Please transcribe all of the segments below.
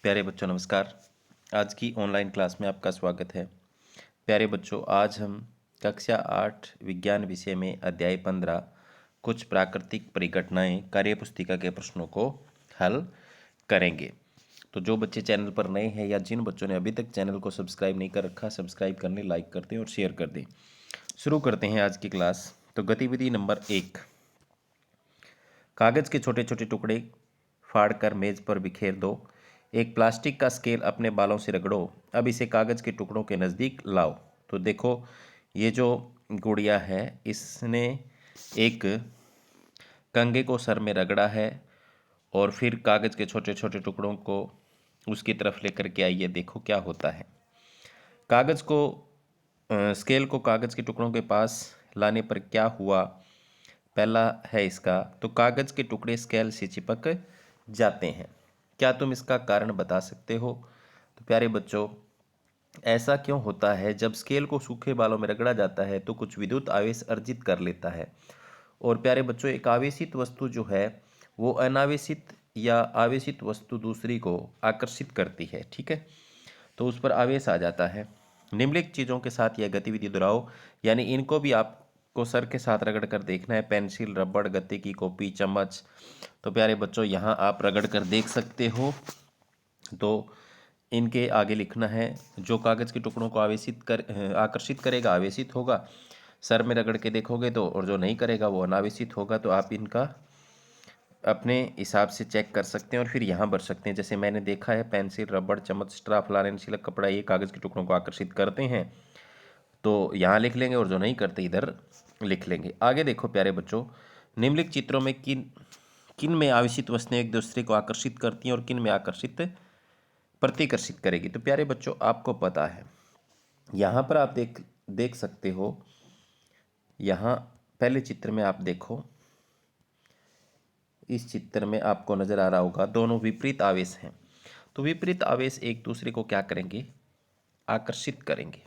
प्यारे बच्चों नमस्कार। आज की ऑनलाइन क्लास में आपका स्वागत है। प्यारे बच्चों, आज हम कक्षा 8 विज्ञान विषय में अध्याय 15 कुछ प्राकृतिक परिघटनाएं कार्यपुस्तिका के प्रश्नों को हल करेंगे। तो जो बच्चे चैनल पर नए हैं या जिन बच्चों ने अभी तक चैनल को सब्सक्राइब नहीं कर रखा, सब्सक्राइब करने, लाइक कर दें और शेयर कर दें। शुरू करते हैं आज की क्लास। तो गतिविधि नंबर 1, कागज़ के छोटे छोटे टुकड़े फाड़कर मेज पर बिखेर दो। एक प्लास्टिक का स्केल अपने बालों से रगड़ो। अब इसे कागज़ के टुकड़ों के नज़दीक लाओ। तो देखो, ये जो गुड़िया है इसने एक कंघे को सर में रगड़ा है और फिर कागज़ के छोटे छोटे टुकड़ों को उसकी तरफ लेकर के आई है। देखो क्या होता है। कागज़ को स्केल को कागज़ के टुकड़ों के पास लाने पर क्या हुआ। पहला है इसका, तो कागज़ के टुकड़े स्केल से चिपक जाते हैं। क्या तुम इसका कारण बता सकते हो। तो प्यारे बच्चों, ऐसा क्यों होता है, जब स्केल को सूखे बालों में रगड़ा जाता है तो कुछ विद्युत आवेश अर्जित कर लेता है। और प्यारे बच्चों, एक आवेशित वस्तु जो है वो अनावेशित या आवेशित वस्तु दूसरी को आकर्षित करती है। ठीक है, तो उस पर आवेश आ जाता है। निम्नलिखित चीज़ों के साथ यह गतिविधि दोहराओ, यानी इनको भी आपको सर के साथ रगड़ कर देखना है। पेंसिल, रबड़, गत्ते की कॉपी, चम्मच। तो प्यारे बच्चों, यहाँ आप रगड़ कर देख सकते हो। तो इनके आगे लिखना है, जो कागज़ के टुकड़ों को आकर्षित करेगा आवेशित होगा। सर में रगड़ के देखोगे तो, और जो नहीं करेगा वो अनावेशित होगा। तो आप इनका अपने हिसाब से चेक कर सकते हैं और फिर यहाँ भर सकते हैं। जैसे मैंने देखा है, पेंसिल, रबड़, चम्मच, स्ट्रा, फलाने सिलक, कपड़ा, ये कागज़ के टुकड़ों को आकर्षित करते हैं। तो यहाँ लिख लेंगे और जो नहीं करते इधर लिख लेंगे। आगे देखो प्यारे बच्चों, निम्नलिखित चित्रों में किन किन में आवेशित वस्तुएं एक दूसरे को आकर्षित करती हैं और किन में आकर्षित प्रतिकर्षित करेगी। तो प्यारे बच्चों, आपको पता है, यहाँ पर आप देख सकते हो। यहाँ पहले चित्र में आप देखो, इस चित्र में आपको नजर आ रहा होगा दोनों विपरीत आवेश हैं। तो विपरीत आवेश एक दूसरे को क्या करेंगे, आकर्षित करेंगे।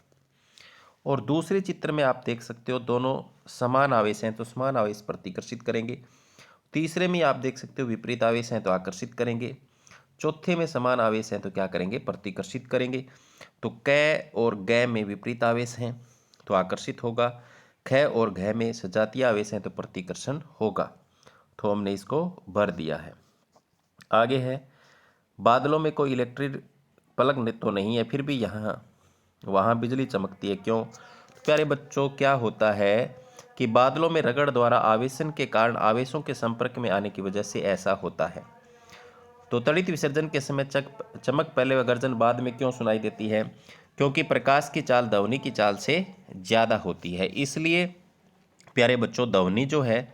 और दूसरे चित्र में आप देख सकते हो दोनों समान आवेश हैं तो समान आवेश प्रतिकर्षित करेंगे। तीसरे में आप देख सकते हो विपरीत आवेश हैं तो आकर्षित करेंगे। चौथे में समान आवेश हैं तो क्या करेंगे, प्रतिकर्षित करेंगे। तो कै और गै में विपरीत आवेश हैं तो आकर्षित होगा। ख और घ में सजातीय आवेश हैं तो प्रतिकर्षण होगा। तो हमने इसको भर दिया है। आगे है, बादलों में कोई इलेक्ट्रिक प्लग तो नहीं है, फिर भी यहाँ वहाँ बिजली चमकती है, क्यों। प्यारे बच्चों, क्या होता है कि बादलों में रगड़ द्वारा आवेशन के कारण आवेशों के संपर्क में आने की वजह से ऐसा होता है। तो तड़ित विसर्जन के समय चमक पहले व गर्जन बाद में क्यों सुनाई देती है, क्योंकि प्रकाश की चाल ध्वनि की चाल से ज़्यादा होती है। इसलिए प्यारे बच्चों, ध्वनि जो है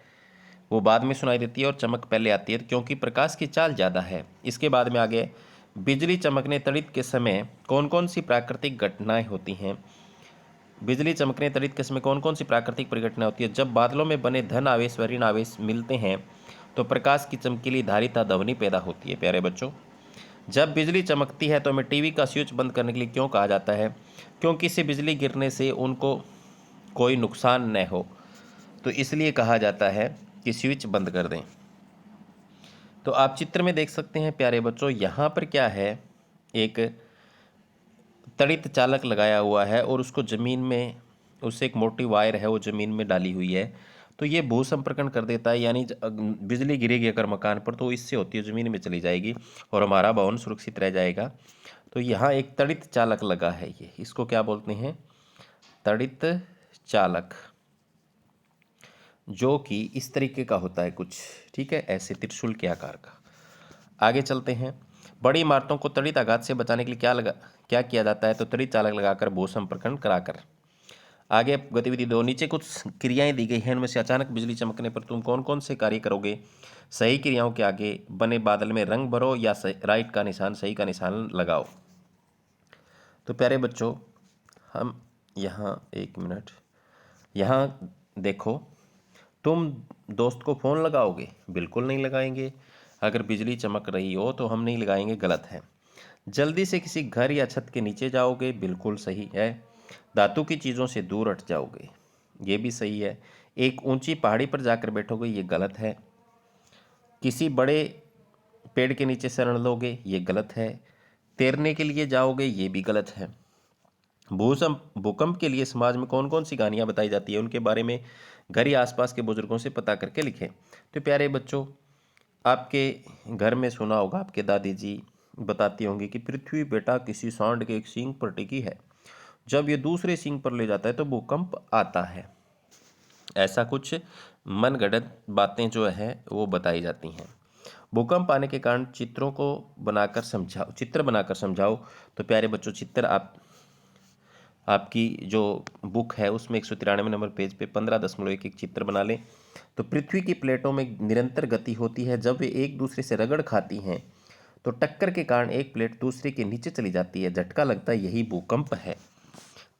वो बाद में सुनाई देती है और चमक पहले आती है, क्योंकि प्रकाश की चाल ज़्यादा है। इसके बाद में आगे, बिजली चमकने तड़ित के समय कौन कौन सी प्राकृतिक घटनाएं होती हैं। बिजली चमकने तड़ित के समय कौन कौन सी प्राकृतिक परिघटना होती है। जब बादलों में बने धन आवेश व ऋण आवेश मिलते हैं तो प्रकाश की चमकीली धारिता ध्वनि पैदा होती है। प्यारे बच्चों, जब बिजली चमकती है तो हमें टीवी का स्विच बंद करने के लिए क्यों कहा जाता है, क्योंकि इससे बिजली गिरने से उनको कोई नुकसान न हो, तो इसलिए कहा जाता है कि स्विच बंद कर दें। तो आप चित्र में देख सकते हैं प्यारे बच्चों, यहाँ पर क्या है, एक तड़ित चालक लगाया हुआ है और उसको ज़मीन में, उससे एक मोटी वायर है वो ज़मीन में डाली हुई है। तो ये भू संपर्कन कर देता है, यानी बिजली गिरेगी अगर मकान पर तो इससे होती है ज़मीन में चली जाएगी और हमारा भवन सुरक्षित रह जाएगा। तो यहाँ एक तड़ित चालक लगा है, ये इसको क्या बोलते हैं, तड़ित चालक, जो कि इस तरीके का होता है कुछ। ठीक है, ऐसे त्रिशूल के आकार का। आगे चलते हैं, बड़ी इमारतों को तड़ित आघात से बचाने के लिए क्या किया जाता है, तो तड़ित चालक लगाकर भू संपर्कन कराकर। आगे गतिविधि 2, नीचे कुछ क्रियाएं दी गई हैं, उनमें से अचानक बिजली चमकने पर तुम कौन कौन से कार्य करोगे। सही क्रियाओं के आगे बने बादल में रंग भरो या राइट का निशान, सही का निशान लगाओ। तो प्यारे बच्चों, हम यहाँ एक मिनट, यहाँ देखो, तुम दोस्त को फ़ोन लगाओगे, बिल्कुल नहीं लगाएंगे। अगर बिजली चमक रही हो तो हम नहीं लगाएंगे, गलत है। जल्दी से किसी घर या छत के नीचे जाओगे, बिल्कुल सही है। धातु की चीज़ों से दूर हट जाओगे, ये भी सही है। एक ऊंची पहाड़ी पर जाकर बैठोगे, ये गलत है। किसी बड़े पेड़ के नीचे शरण लोगे, ये गलत है। तैरने के लिए जाओगे, ये भी गलत है। भूकंप के लिए समाज में कौन कौन सी कहानियाँ बताई जाती है, उनके बारे में घर या आसपास के बुजुर्गों से पता करके लिखें। तो प्यारे बच्चों, आपके घर में सुना होगा, आपके दादी जी बताती होंगी कि पृथ्वी बेटा किसी सांड के एक सींग पर टिकी है, जब ये दूसरे सींग पर ले जाता है तो भूकंप आता है। ऐसा कुछ मनगढ़ंत बातें जो है वो बताई जाती हैं। भूकंप आने के कारण चित्र बनाकर समझाओ। तो प्यारे बच्चों, चित्र आपकी जो बुक है उसमें 193 नंबर पेज पे 15.1 चित्र बना लें। तो पृथ्वी की प्लेटों में निरंतर गति होती है, जब वे एक दूसरे से रगड़ खाती हैं तो टक्कर के कारण एक प्लेट दूसरे के नीचे चली जाती है, झटका लगता है, यही भूकंप है।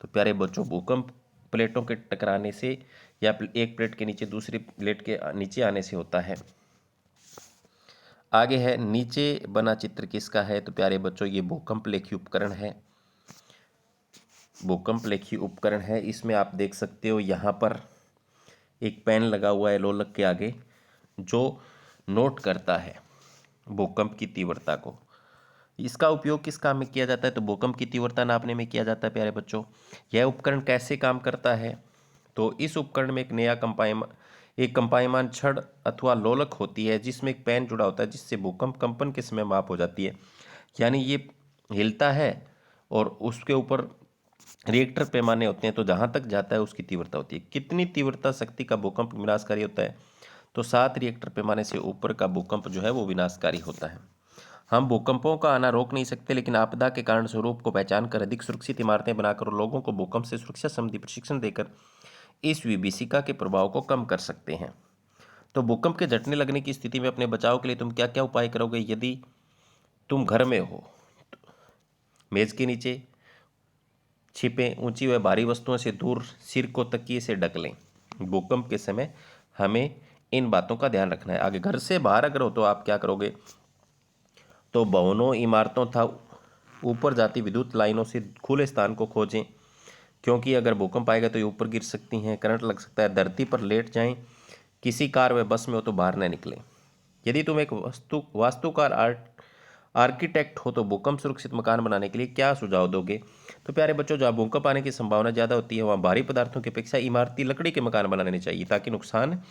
तो प्यारे बच्चों, भूकंप प्लेटों के टकराने से या एक प्लेट के नीचे दूसरी प्लेट के नीचे आने से होता है। आगे है, नीचे बना चित्र किसका है। तो प्यारे बच्चों, ये भूकंप लेखी उपकरण है। भूकंप लेखी उपकरण है, इसमें आप देख सकते हो यहाँ पर एक पेन लगा हुआ है लोलक के आगे, जो नोट करता है भूकंप की तीव्रता को। इसका उपयोग किस काम में किया जाता है। तो भूकंप की तीव्रता नापने में किया जाता है। प्यारे बच्चों, यह उपकरण कैसे काम करता है। तो इस उपकरण में एक कंपायमान छड़ अथवा लोलक होती है, जिसमें एक पेन जुड़ा होता है, जिससे भूकंप कंपन के समय माप हो जाती है। यानी ये हिलता है और उसके ऊपर रिएक्टर पैमाने होते हैं, तो जहाँ तक जाता है उसकी तीव्रता होती है। कितनी तीव्रता शक्ति का भूकंप विनाशकारी होता है। तो 7 रिएक्टर पैमाने से ऊपर का भूकंप जो है वो विनाशकारी होता है। हम भूकंपों का आना रोक नहीं सकते, लेकिन आपदा के कारण स्वरूप को पहचान कर अधिक सुरक्षित इमारतें बनाकर और लोगों को भूकंप से सुरक्षा संबंधी प्रशिक्षण देकर इस विभीषिका के प्रभाव को कम कर सकते हैं। तो भूकंप के झटने लगने की स्थिति में अपने बचाव के लिए तुम क्या क्या उपाय करोगे। यदि तुम घर में हो, मेज के नीचे छिपे, ऊंची व भारी वस्तुओं से दूर सिर को तकिए से ढक लें। भूकंप के समय हमें इन बातों का ध्यान रखना है। आगे, घर से बाहर अगर हो तो आप क्या करोगे। तो भवनों, इमारतों था ऊपर जाती विद्युत लाइनों से खुले स्थान को खोजें, क्योंकि अगर भूकंप आएगा तो ये ऊपर गिर सकती हैं, करंट लग सकता है। धरती पर लेट जाएं। किसी कार व बस में हो तो बाहर न निकलें। यदि तुम एक वास्तुकार आर्किटेक्ट हो तो भूकंप सुरक्षित मकान बनाने के लिए क्या सुझाव दोगे। तो प्यारे बच्चों, जहाँ भूकंप आने की संभावना ज़्यादा होती है वहाँ भारी पदार्थों की अपेक्षा इमारती लकड़ी के मकान बनाने चाहिए, ताकि नुकसान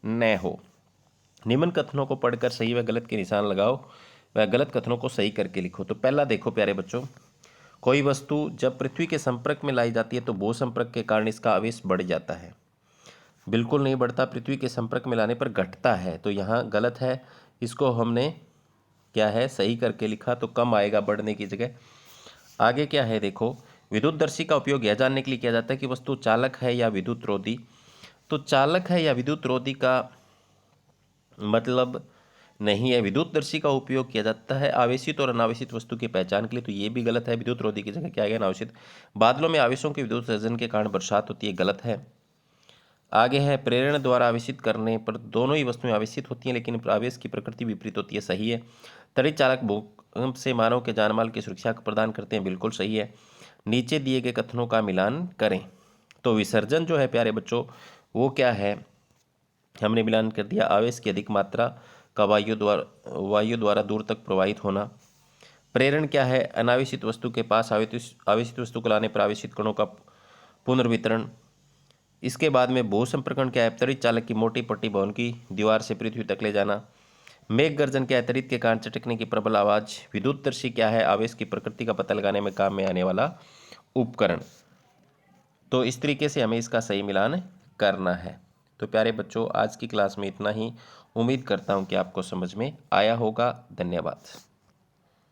न हो। निम्न कथनों को पढ़कर सही व गलत के निशान लगाओ व गलत कथनों को सही करके लिखो। तो पहला देखो प्यारे बच्चों, कोई वस्तु जब पृथ्वी के संपर्क में लाई जाती है तो भू संपर्क के कारण इसका आवेश बढ़ जाता है। बिल्कुल नहीं बढ़ता, पृथ्वी के संपर्क में लाने पर घटता है। तो यहाँ गलत है, इसको हमने क्या है सही करके लिखा, तो कम आएगा बढ़ने की जगह। आगे क्या है देखो, विद्युतदर्शी का उपयोग यह जानने के लिए किया जाता है कि वस्तु चालक है या विद्युत रोधी। तो चालक है या विद्युत रोधी का मतलब नहीं है। विद्युतदर्शी का उपयोग किया जाता है आवेशित और अनावेशित वस्तु की पहचान के लिए। तो ये भी गलत है, विद्युत रोधी की जगह क्या आएगा, अनावेशित। बादलों में आवेशों के विद्युत सर्जन के कारण बरसात होती है, गलत है। आगे है, प्रेरण द्वारा आवेशित करने पर दोनों ही वस्तुएं आवेशित होती हैं, लेकिन आवेश की प्रकृति विपरीत होती है, सही है। त्वरित चालक भूकंप से मानव के जानमाल की सुरक्षा प्रदान करते हैं, बिल्कुल सही है। नीचे दिए गए कथनों का मिलान करें। तो विसर्जन जो है प्यारे बच्चों वो क्या है, हमने मिलान कर दिया, आवेश की अधिक मात्रा का वायु द्वारा दूर तक प्रवाहित होना। प्रेरण क्या है, अनावेशित वस्तु के पास आवेशित वस्तु को लाने पर आवेशित कणों का पुनर्वितरण। इसके बाद में भू संप्रकरण क्या है, त्वरित चालक की मोटी पट्टी भवन की दीवार से पृथ्वी तक ले जाना। मेघ गर्जन क्या है, त्वरित के कारण चटकने की प्रबल आवाज। विद्युतदर्शी क्या है, आवेश की प्रकृति का पता लगाने में काम में आने वाला उपकरण। तो इस तरीके से हमें इसका सही मिलान करना है। तो प्यारे बच्चों, आज की क्लास में इतना ही। उम्मीद करता हूँ कि आपको समझ में आया होगा। धन्यवाद।